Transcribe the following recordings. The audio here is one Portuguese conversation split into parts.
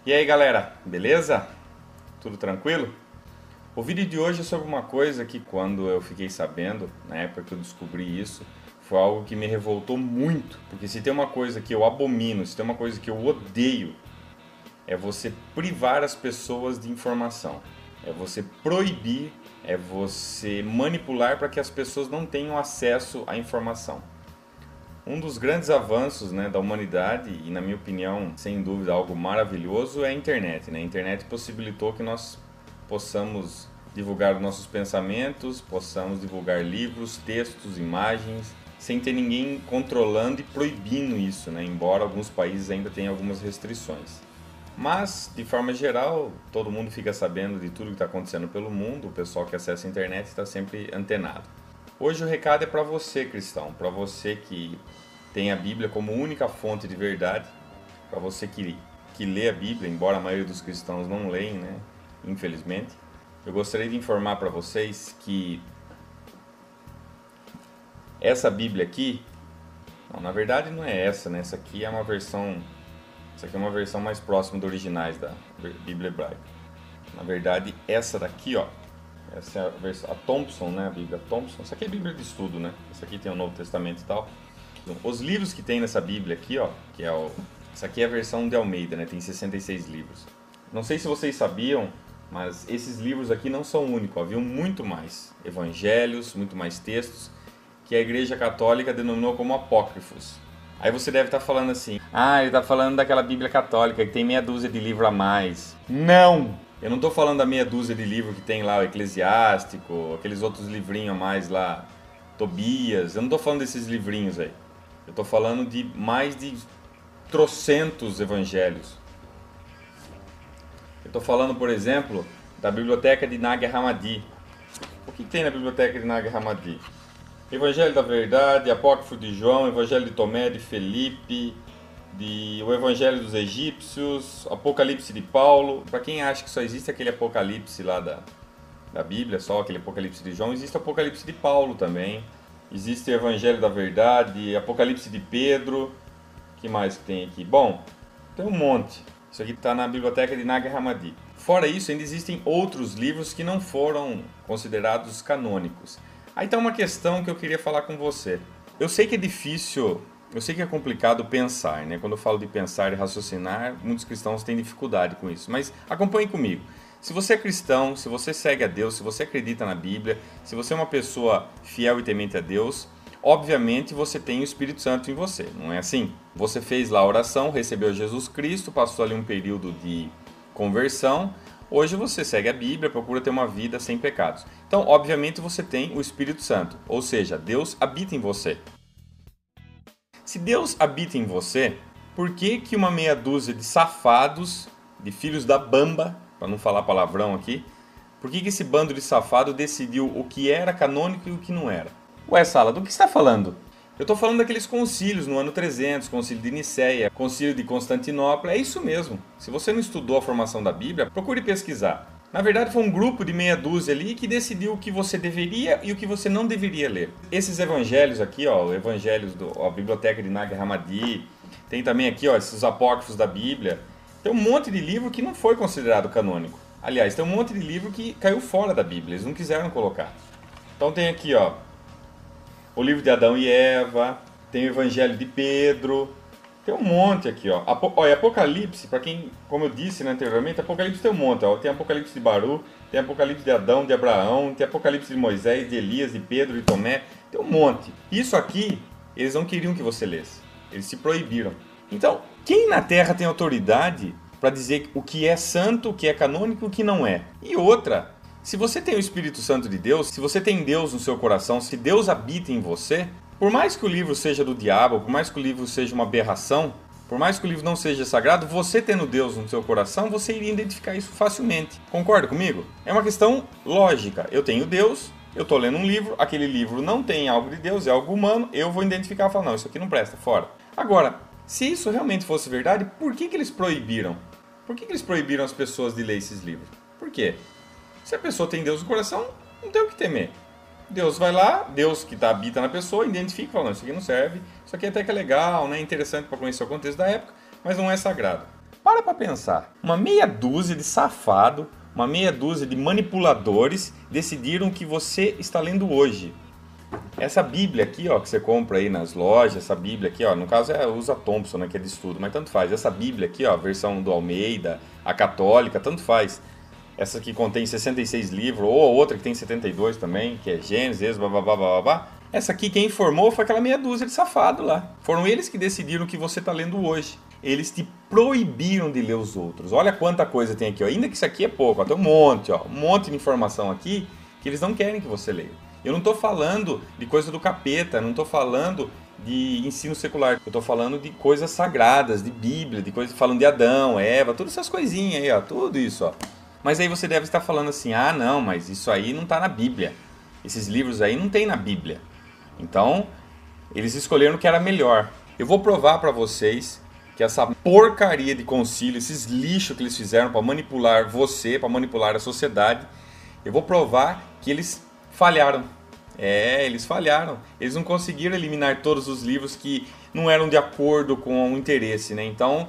E aí galera, beleza? Tudo tranquilo? O vídeo de hoje é sobre uma coisa que quando eu fiquei sabendo, na época que eu descobri isso, foi algo que me revoltou muito. Porque se tem uma coisa que eu abomino, se tem uma coisa que eu odeio, é você privar as pessoas de informação. É você proibir, é você manipular para que as pessoas não tenham acesso à informação. Um dos grandes avanços, né, da humanidade, e na minha opinião, sem dúvida, algo maravilhoso, é a internet, né? A internet possibilitou que nós possamos divulgar os nossos pensamentos, possamos divulgar livros, textos, imagens, sem ter ninguém controlando e proibindo isso, né? Embora alguns países ainda tenham algumas restrições. Mas, de forma geral, todo mundo fica sabendo de tudo que está acontecendo pelo mundo, o pessoal que acessa a internet está sempre antenado. Hoje o recado é para você, cristão, para você que tem a Bíblia como única fonte de verdade, para você que lê a Bíblia, embora a maioria dos cristãos não leem, né? Infelizmente. Eu gostaria de informar para vocês que essa Bíblia aqui, não, na verdade não é essa, né? Essa aqui é uma versão mais próxima dos originais da Bíblia hebraica. Na verdade, essa daqui, ó, essa é a Thompson, né? A Bíblia Thompson. Essa aqui é a Bíblia de estudo, né? Essa aqui tem o Novo Testamento e tal. Os livros que tem nessa Bíblia aqui, ó, essa aqui é a versão de Almeida, né? Tem 66 livros. Não sei se vocês sabiam, mas esses livros aqui não são únicos, haviam muito mais evangelhos, muito mais textos que a Igreja Católica denominou como apócrifos. Aí você deve estar falando assim: "Ah, ele está falando daquela Bíblia Católica que tem meia dúzia de livro a mais". Não! Eu não estou falando da meia dúzia de livro que tem lá o Eclesiástico, aqueles outros livrinhos a mais lá, Tobias. Eu não estou falando desses livrinhos aí. Eu estou falando de mais de trocentos evangelhos. Eu estou falando, por exemplo, da biblioteca de Nag Hammadi. O que tem na biblioteca de Nag Hammadi? Evangelho da Verdade, Apócrifo de João, Evangelho de Tomé, de Felipe, o Evangelho dos Egípcios, Apocalipse de Paulo. Para quem acha que só existe aquele Apocalipse lá da Bíblia, só aquele Apocalipse de João, existe o Apocalipse de Paulo também. Existe o Evangelho da Verdade, Apocalipse de Pedro. O que mais que tem aqui? Bom, tem um monte. Isso aqui está na biblioteca de Nag Hammadi. Fora isso, ainda existem outros livros que não foram considerados canônicos. Aí está uma questão que eu queria falar com você. Eu sei que é difícil, eu sei que é complicado pensar, né? Quando eu falo de pensar e raciocinar, muitos cristãos têm dificuldade com isso. Mas acompanhe comigo. Se você é cristão, se você segue a Deus, se você acredita na Bíblia, se você é uma pessoa fiel e temente a Deus, obviamente você tem o Espírito Santo em você, não é assim? Você fez lá a oração, recebeu Jesus Cristo, passou ali um período de conversão. Hoje você segue a Bíblia, procura ter uma vida sem pecados. Então, obviamente, você tem o Espírito Santo, ou seja, Deus habita em você. Se Deus habita em você, por que que uma meia dúzia de safados, de filhos da bamba, para não falar palavrão aqui, por que que esse bando de safado decidiu o que era canônico e o que não era? Ué, Sala, do que você está falando? Eu estou falando daqueles concílios no ano 300, concílio de Nicéia, concílio de Constantinopla, é isso mesmo. Se você não estudou a formação da Bíblia, procure pesquisar. Na verdade, foi um grupo de meia dúzia ali que decidiu o que você deveria e o que você não deveria ler. Esses evangelhos aqui, ó, evangelhos a biblioteca de Nag Hammadi, tem também aqui, ó, esses apócrifos da Bíblia. Tem um monte de livro que não foi considerado canônico. Aliás, tem um monte de livro que caiu fora da Bíblia, eles não quiseram colocar. Então tem aqui, ó, o livro de Adão e Eva, tem o Evangelho de Pedro, tem um monte aqui, ó. Olha, Apocalipse, para quem, como eu disse, né, anteriormente, Apocalipse tem um monte, ó. Tem Apocalipse de Baru, tem Apocalipse de Adão, de Abraão, tem Apocalipse de Moisés, de Elias, de Pedro, de Tomé, tem um monte. Isso aqui, eles não queriam que você lesse, eles se proibiram. Então, quem na Terra tem autoridade para dizer o que é santo, o que é canônico e o que não é? E outra, se você tem o Espírito Santo de Deus, se você tem Deus no seu coração, se Deus habita em você, por mais que o livro seja do diabo, por mais que o livro seja uma aberração, por mais que o livro não seja sagrado, você tendo Deus no seu coração, você iria identificar isso facilmente. Concorda comigo? É uma questão lógica. Eu tenho Deus, eu estou lendo um livro, aquele livro não tem algo de Deus, é algo humano, eu vou identificar e falar, não, isso aqui não presta, fora. Agora, se isso realmente fosse verdade, por que eles proibiram? Por que eles proibiram as pessoas de ler esses livros? Por quê? Se a pessoa tem Deus no coração, não tem o que temer. Deus vai lá, Deus que habita na pessoa, identifica e fala, não, isso aqui não serve, isso aqui até que é legal, né, interessante para conhecer o contexto da época, mas não é sagrado. Para pensar. Uma meia dúzia de safado, uma meia dúzia de manipuladores decidiram o que você está lendo hoje. Essa Bíblia aqui, ó, que você compra aí nas lojas, essa Bíblia aqui, ó, no caso usa Thompson, né, que é de estudo, mas tanto faz. Essa Bíblia aqui, ó, a versão do Almeida, a católica, tanto faz. Essa que contém 66 livros, ou a outra que tem 72 também, que é Gênesis, blá. Essa aqui quem informou foi aquela meia dúzia de safado lá. Foram eles que decidiram o que você está lendo hoje. Eles te proibiram de ler os outros. Olha quanta coisa tem aqui, ó. Ainda que isso aqui é pouco, ó, tem um monte, ó, um monte de informação aqui que eles não querem que você leia. Eu não estou falando de coisa do capeta, não estou falando de ensino secular. Eu estou falando de coisas sagradas, de Bíblia, de coisas falando de Adão, Eva, todas essas coisinhas aí, ó, tudo isso, ó. Mas aí você deve estar falando assim, ah não, mas isso aí não está na Bíblia. Esses livros aí não tem na Bíblia. Então, eles escolheram o que era melhor. Eu vou provar para vocês que essa porcaria de concílio, esses lixos que eles fizeram para manipular você, para manipular a sociedade, eu vou provar que eles falharam. Eles falharam. Eles não conseguiram eliminar todos os livros que não eram de acordo com o interesse, né? Então,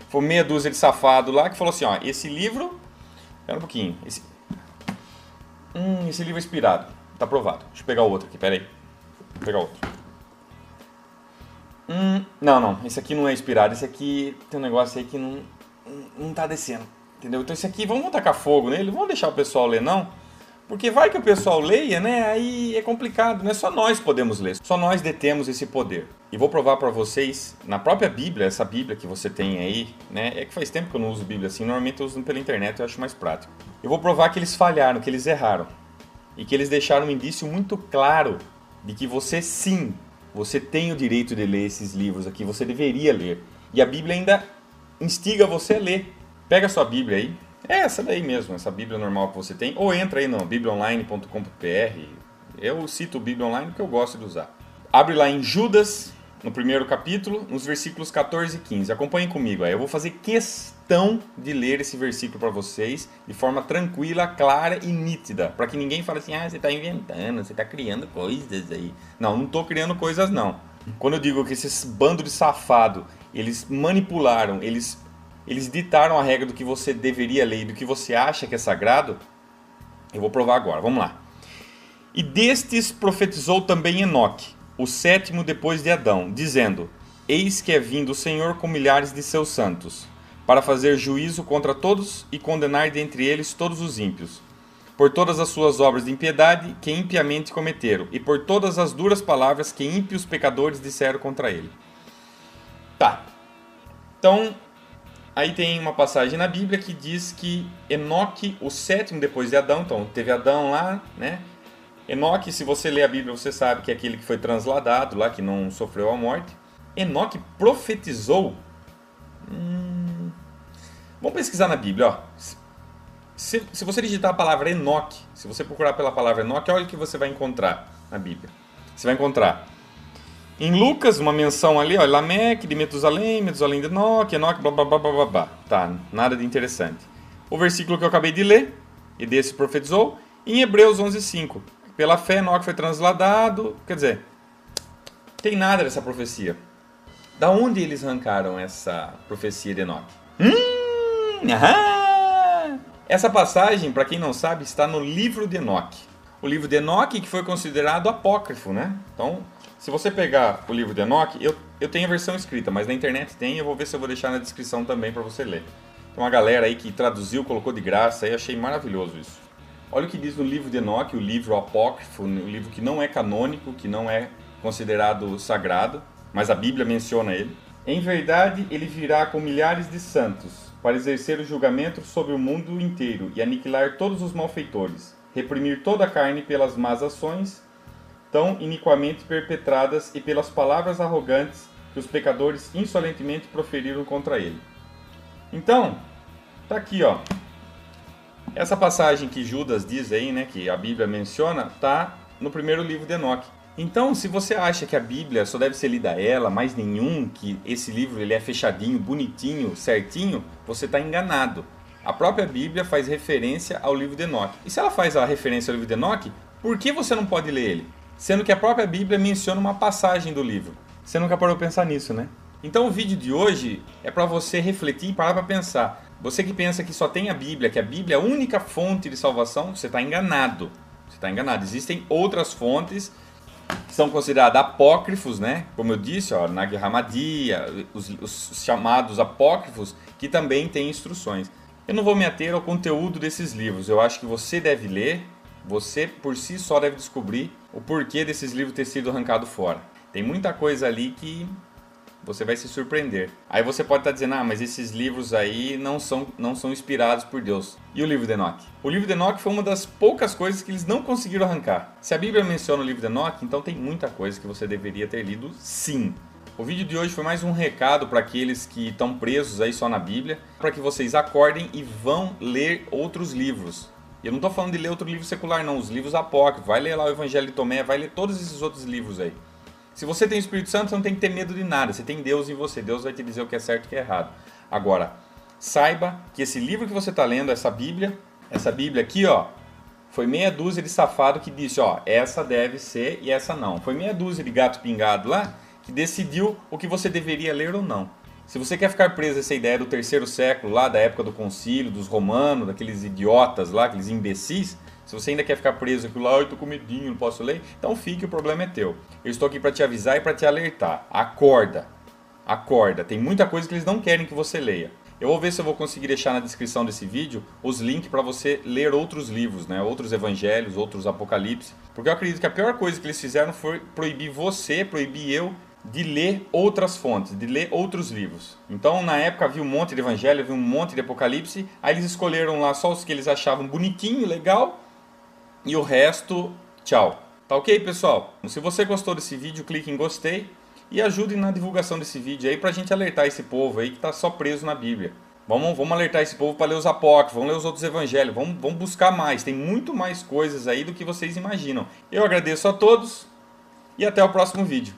foi meia dúzia de safado lá que falou assim, ó, esse livro... Espera um pouquinho. Esse livro é inspirado. Tá aprovado. Deixa eu pegar o outro aqui, pera aí. Vou pegar outro. Não. Esse aqui não é inspirado. Esse aqui tem um negócio aí que não tá descendo. Entendeu? Então esse aqui, vamos tacar fogo nele. Vamos deixar o pessoal ler, não? Porque vai que o pessoal leia, né? Aí é complicado, né? Só nós podemos ler. Só nós detemos esse poder. E vou provar para vocês, na própria Bíblia, essa Bíblia que você tem aí, né? É que faz tempo que eu não uso Bíblia assim. Normalmente eu uso pela internet, eu acho mais prático. Eu vou provar que eles falharam, que eles erraram. E que eles deixaram um indício muito claro de que você sim, você tem o direito de ler esses livros aqui. Você deveria ler. E a Bíblia ainda instiga você a ler. Pega a sua Bíblia aí. É essa daí mesmo, essa Bíblia normal que você tem. Ou entra aí no bibliaonline.com.br. Eu cito o Bíblia Online porque eu gosto de usar. Abre lá em Judas, no primeiro capítulo, nos versículos 14 e 15. Acompanhem comigo aí. Eu vou fazer questão de ler esse versículo para vocês de forma tranquila, clara e nítida. Para que ninguém fale assim, você está inventando, você está criando coisas aí. Não estou criando coisas não. Quando eu digo que esses bando de safado, eles manipularam, eles ditaram a regra do que você deveria ler e do que você acha que é sagrado, eu vou provar agora. Vamos lá. E destes profetizou também Enoque, o sétimo depois de Adão, dizendo, eis que é vindo o Senhor com milhares de seus santos, para fazer juízo contra todos e condenar dentre eles todos os ímpios, por todas as suas obras de impiedade que impiamente cometeram, e por todas as duras palavras que ímpios pecadores disseram contra ele. Tá. Então... Aí tem uma passagem na Bíblia que diz que Enoque, o sétimo depois de Adão, então teve Adão lá, né? Enoque, se você lê a Bíblia, você sabe que é aquele que foi transladado lá, que não sofreu a morte. Enoque profetizou. Vamos pesquisar na Bíblia, ó. Se você digitar a palavra Enoque, se você procurar pela palavra Enoque, olha o que você vai encontrar na Bíblia. Você vai encontrar... Em Lucas, uma menção ali, ó, Lameque, de Metusalém de Enoque, blá, blá, blá, blá, blá, blá. Tá, nada de interessante. O versículo que eu acabei de ler, e desse profetizou, em Hebreus 11:5. Pela fé, Enoque foi transladado, quer dizer, tem nada dessa profecia. Da onde eles arrancaram essa profecia de Enoque? Essa passagem, para quem não sabe, está no livro de Enoque. O livro de Enoque que foi considerado apócrifo, né? Então... Se você pegar o livro de Enoque, eu tenho a versão escrita, mas na internet tem, eu vou ver se eu vou deixar na descrição também para você ler. Tem uma galera aí que traduziu, colocou de graça, aí achei maravilhoso isso. Olha o que diz no livro de Enoque, o livro apócrifo, o livro que não é canônico, que não é considerado sagrado, mas a Bíblia menciona ele. Em verdade, ele virá com milhares de santos, para exercer o julgamento sobre o mundo inteiro e aniquilar todos os malfeitores, reprimir toda a carne pelas más ações, tão iniquamente perpetradas e pelas palavras arrogantes que os pecadores insolentemente proferiram contra ele. Então, tá aqui, ó. Essa passagem que Judas diz aí, né, que a Bíblia menciona, tá no primeiro livro de Enoque. Então, se você acha que a Bíblia só deve ser lida ela, mais nenhum, que esse livro ele é fechadinho, bonitinho, certinho, você está enganado. A própria Bíblia faz referência ao livro de Enoque. E se ela faz a referência ao livro de Enoque, por que você não pode ler ele? Sendo que a própria Bíblia menciona uma passagem do livro. Você nunca parou a pensar nisso, né? Então o vídeo de hoje é para você refletir e parar para pensar. Você que pensa que só tem a Bíblia, que a Bíblia é a única fonte de salvação, você está enganado. Você está enganado. Existem outras fontes que são considerados apócrifos, né? Como eu disse, ó, Nag Hammadi, os chamados apócrifos, que também têm instruções. Eu não vou me ater ao conteúdo desses livros. Eu acho que você deve ler, você por si só deve descobrir o porquê desses livros ter sido arrancados fora. Tem muita coisa ali que você vai se surpreender. Aí você pode estar dizendo, mas esses livros aí não são inspirados por Deus. E o livro de Enoque? O livro de Enoque foi uma das poucas coisas que eles não conseguiram arrancar. Se a Bíblia menciona o livro de Enoque, então tem muita coisa que você deveria ter lido sim. O vídeo de hoje foi mais um recado para aqueles que estão presos aí só na Bíblia, para que vocês acordem e vão ler outros livros. E eu não estou falando de ler outro livro secular não, os livros apócrifos. Vai ler lá o Evangelho de Tomé, vai ler todos esses outros livros aí. Se você tem o Espírito Santo, você não tem que ter medo de nada. Você tem Deus em você. Deus vai te dizer o que é certo e o que é errado. Agora, saiba que esse livro que você está lendo, essa Bíblia aqui, ó, foi meia dúzia de safado que disse, ó, essa deve ser e essa não. Foi meia dúzia de gato pingado lá que decidiu o que você deveria ler ou não. Se você quer ficar preso a essa ideia do terceiro século, lá da época do concílio, dos romanos, daqueles idiotas lá, aqueles imbecis, se você ainda quer ficar preso aqui lá, eu tô com medinho, não posso ler, então fique, o problema é teu. Eu estou aqui para te avisar e para te alertar. Acorda, acorda. Tem muita coisa que eles não querem que você leia. Eu vou ver se eu vou conseguir deixar na descrição desse vídeo os links para você ler outros livros, né? Outros evangelhos, outros apocalipse. Porque eu acredito que a pior coisa que eles fizeram foi proibir você, proibir eu, de ler outras fontes, de ler outros livros. Então na época havia um monte de evangelho, havia um monte de apocalipse, aí eles escolheram lá só os que eles achavam bonitinho, legal, e o resto, tchau. Tá ok, pessoal? Se você gostou desse vídeo, clique em gostei e ajude na divulgação desse vídeo aí pra gente alertar esse povo aí que tá só preso na Bíblia. Vamos alertar esse povo para ler os apócrifos, vamos ler os outros evangelhos, vamos buscar mais. Tem muito mais coisas aí do que vocês imaginam. Eu agradeço a todos e até o próximo vídeo.